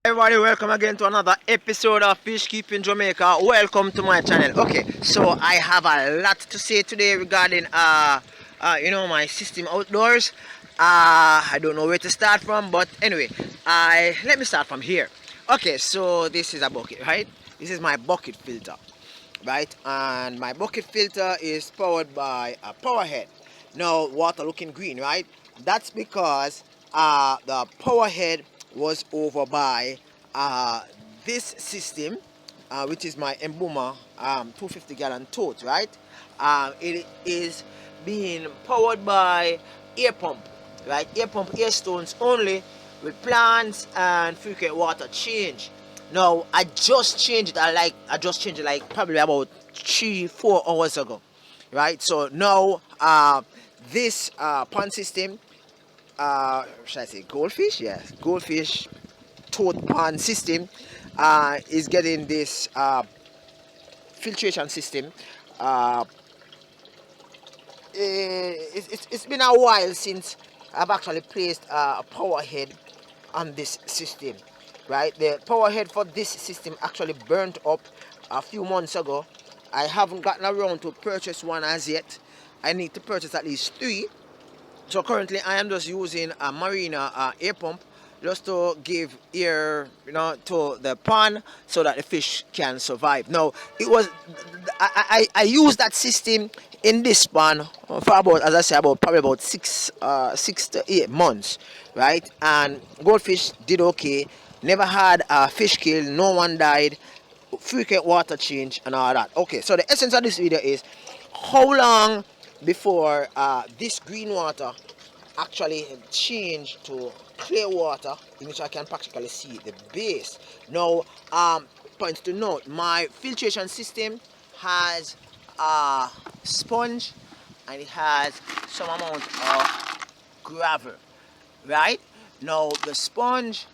Everybody, welcome again to another episode of Fish Keeping Jamaica. Welcome to my channel. Okay, so I have a lot to say today regarding my system outdoors. I don't know where to start from, but anyway, let me start from here. Okay, so this is a bucket, right? This is my bucket filter, right? And my bucket filter is powered by a power head. Now, water looking green, right? That's because the power head was over by this system, which is my Embuma 250 gallon tote, right? It is being powered by air pump, right? Air pump, air stones only, with plants and frequent water change. Now I just changed it. I just changed it like probably about 3-4 hours ago, right? So now this pond system, should I say goldfish? Yes, goldfish toad pond system is getting this filtration system. It's been a while since I've actually placed a power head on this system, right? The power head for this system actually burnt up a few months ago. I haven't gotten around to purchase one as yet. I need to purchase at least 3. So currently I am just using a Marina air pump just to give air, to the pond so that the fish can survive. Now it was I used that system in this pond for about, as I said, about probably about 6 to 8 months, right? And goldfish did okay. Never had a fish kill. No one died. Frequent water change and all that. Okay, so the essence of this video is how long before this green water actually change to clear water, in which I can practically see the base. Now, points to note, my filtration system has a sponge and it has some amount of gravel, right? Now the sponge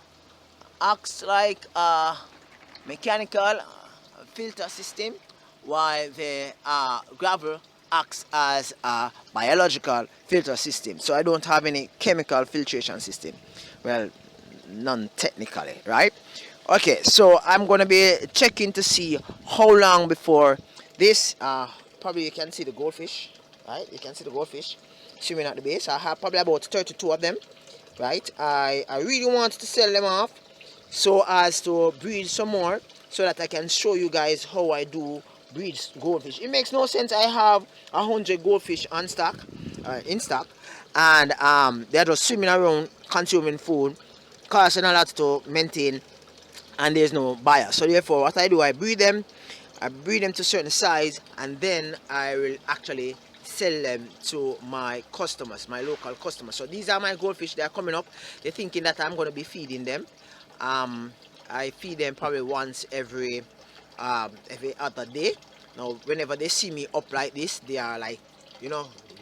acts like a mechanical filter system, while the gravel acts as a biological filter system. So I don't have any chemical filtration system. Well, none technically, right? Okay, so I'm going to be checking to see how long before this, probably you can see the goldfish, right? You can see the goldfish swimming at the base. I have probably about 32 of them, right? I really want to sell them off so as to breed some more, so that I can show you guys how I do breed goldfish. It makes no sense. I have 100 goldfish on stock, in stock, and they're just swimming around consuming food, costing a lot to maintain, and there's no buyer. So therefore, what I do, I breed them to a certain size, and then I will actually sell them to my customers, my local customers. So these are my goldfish. They are coming up. They're thinking that I'm going to be feeding them. I feed them probably once every other day. Now whenever they see me up like this, they are like,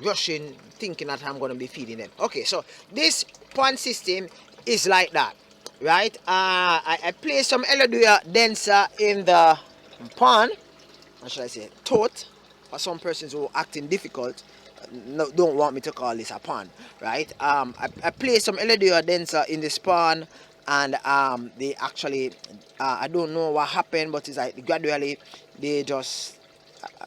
rushing, thinking that I'm going to be feeding them. Okay, so this pond system is like that, right? I place some Elodua denser in the pond, or should I say tote, for some persons who are acting difficult. No, don't want me to call this a pond, right? I place some Elodua denser in this pond, and they actually, I don't know what happened, but it's like gradually they just,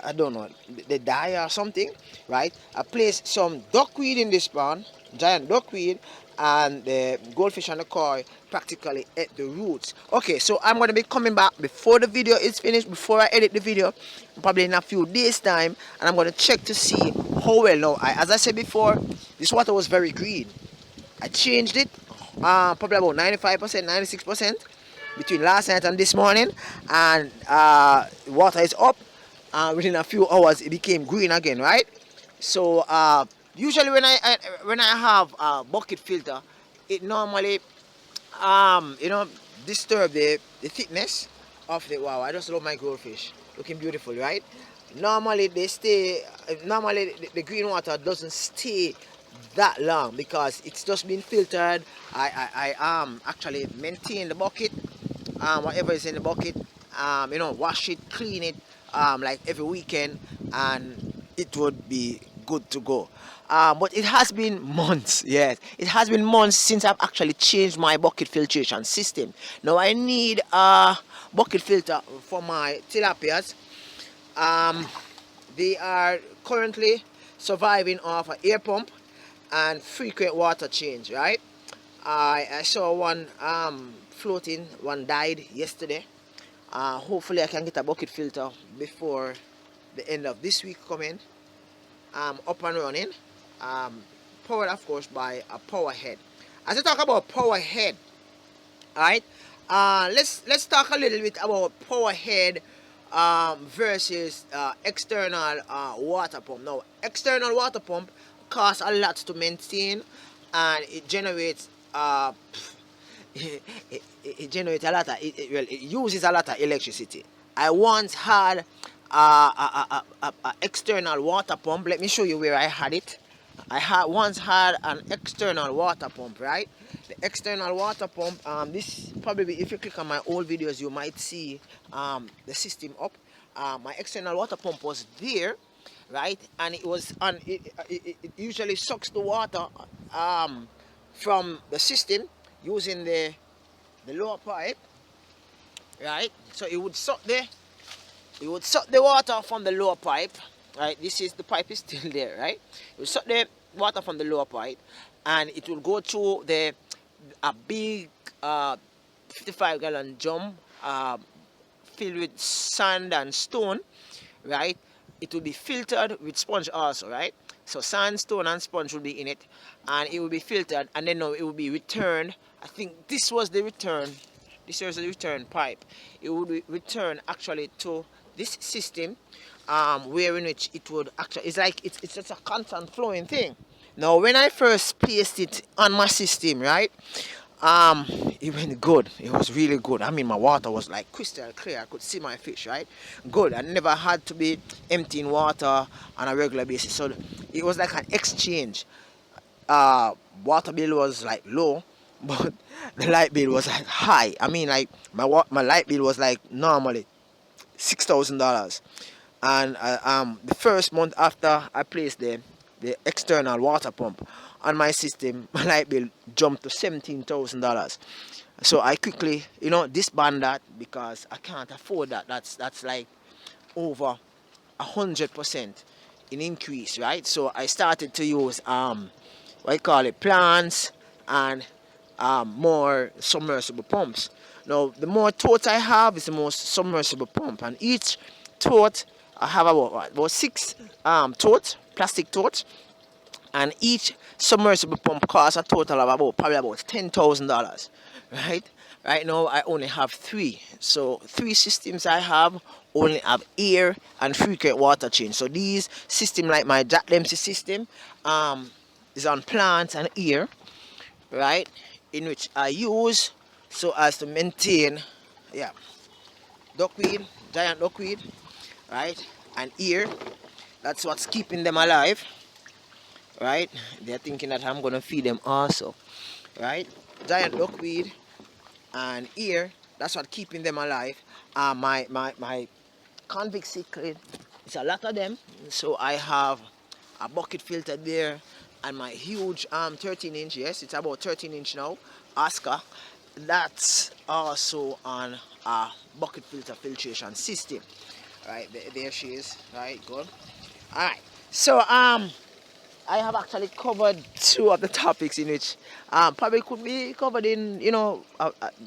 I don't know, they die or something, right? I place some duckweed in this pond, giant duckweed, and the goldfish and the koi practically ate the roots. Okay, so I'm going to be coming back before the video is finished, before I edit the video, probably in a few days time, and I'm going to check to see how well. Now, as I said before, this water was very green. I changed it probably about 95%, 96% between last night and this morning, and water is up. Within a few hours it became green again, right? So usually when I have a bucket filter, it normally disturb the thickness of the, wow, I just love my goldfish, looking beautiful, right? Normally they stay, normally the green water doesn't stay that long because it's just been filtered. I actually maintain the bucket, whatever is in the bucket, wash it, clean it, like every weekend, and it would be good to go. But it has been months, yes, it has been months since I've actually changed my bucket filtration system. Now I need a bucket filter for my tilapias. um, they are currently surviving off an air pump and frequent water change, right? I saw one floating, one died yesterday. Hopefully I can get a bucket filter before the end of this week coming. Up and running, powered of course by a power head. As I talk about power head, alright, let's talk a little bit about power head versus external water pump. Now external water pump costs a lot to maintain, and it generates it generates a lot of well, it uses a lot of electricity. I once had a external water pump. Let me show you where I had it. Once had an external water pump, right? The external water pump, this probably, if you click on my old videos, you might see the system up. My external water pump was there, right? And it was on. It usually sucks the water from the system using the lower pipe, right? So it would suck the water from the lower pipe, right? This is, the pipe is still there, right? It would suck the water from the lower pipe, and it will go through a big 55-gallon drum filled with sand and stone, right? It will be filtered with sponge also, right? So sand, stone, and sponge will be in it, and it will be filtered, and then now it will be returned. I think this was the return. This was the return pipe. It would be returned actually to this system, where in which it would actually, it's like it's just a constant flowing thing. Now when I first placed it on my system, right, it went good. It was really good. I mean, my water was like crystal clear. I could see my fish, right? Good. I never had to be emptying water on a regular basis. So it was like an exchange. Water bill was like low, but the light bill was like high. I mean, like my light bill was like normally $6,000, and the first month after I placed the external water pump on my system, my light bill jumped to $17,000. So I quickly, disband that, because I can't afford that. That's like over 100% in increase, right? So I started to use plants and more submersible pumps. Now the more totes I have is the more submersible pump, and each tote I have about 6 totes, plastic totes, and each submersible pump costs a total of probably about $10,000, right? Right now I only have 3, so 3 systems I have only have air and frequent water change. So these system, like my AJAMCIA system, is on plants and air, right, in which I use so as to maintain, duckweed, giant duckweed, right, and air. That's what's keeping them alive, right? They're thinking that I'm gonna feed them also, right? Giant duckweed and air, that's what keeping them alive. My convict cichlid, it's a lot of them, so I have a bucket filter there, and my huge 13-inch, yes, it's about 13-inch now, Oscar, that's also on a bucket filter filtration system, right? There she is, right? Good. All right, so I have actually covered 2 of the topics in which probably could be covered in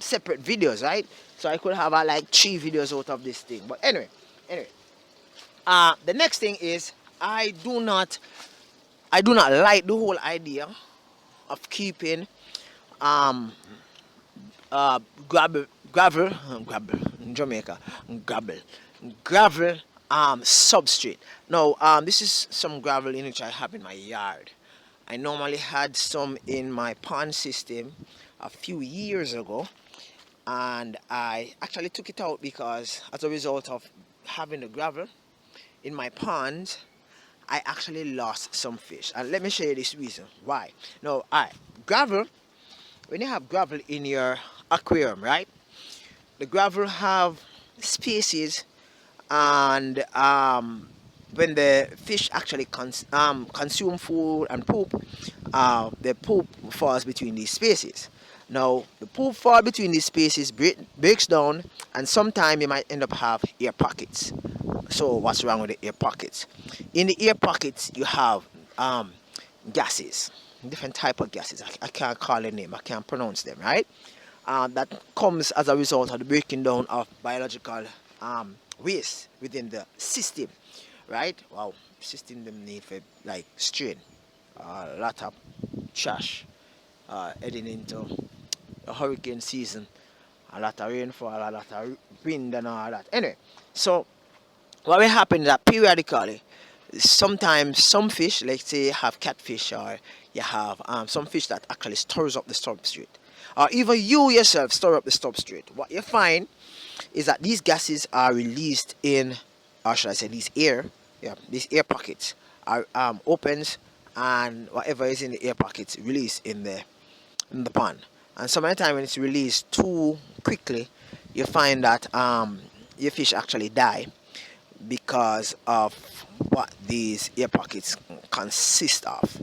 separate videos, right? So I could have like 3 videos out of this thing. But anyway, the next thing is, I do not like the whole idea of keeping gravel in Jamaica, gravel substrate. Now this is some gravel in which I have in my yard. I normally had some in my pond system a few years ago, and I actually took it out because, as a result of having the gravel in my pond, I actually lost some fish. And let me show you this reason why. Now, gravel, when you have gravel in your aquarium, right, the gravel have spaces and when the fish actually consume food and poop, the poop falls between these spaces. Now the poop fall between these spaces breaks down, and sometimes you might end up have air pockets. So what's wrong with the air pockets? In the air pockets you have gases, different type of gases. I can't call a name, I can't pronounce them, right? That comes as a result of the breaking down of biological waste within the system, right? Wow, system them need for like strain, a lot of trash heading into the hurricane season, a lot of rainfall, a lot of wind and all that. Anyway, so what will happen is that periodically, sometimes some fish, like say you have catfish, or you have some fish that actually stirs up the substrate, or even you yourself stir up the substrate. What you find is that these gases are released in, or should I say these air, yeah, these air pockets are opens, and whatever is in the air pockets released in the pond. And sometimes when it's released too quickly, you find that your fish actually die because of what these air pockets consist of.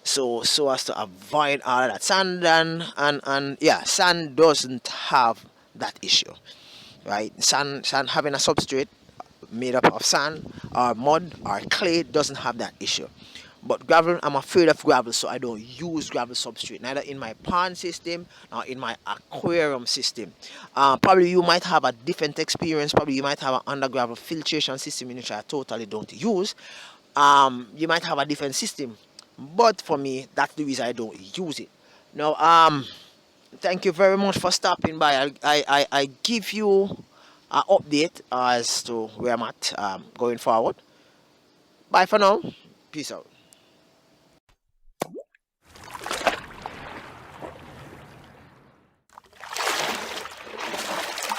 So as to avoid all of that, sand and yeah, sand doesn't have that issue, right? Sand having a substrate made up of sand or mud or clay doesn't have that issue. But gravel, I'm afraid of gravel, so I don't use gravel substrate, neither in my pond system nor in my aquarium system. Probably you might have a different experience. Probably you might have an under gravel filtration system, in which I totally don't use. You might have a different system, but for me, that's the reason I don't use it. Now, thank you very much for stopping by. I give you an update as to where I'm at going forward. Bye for now. Peace out.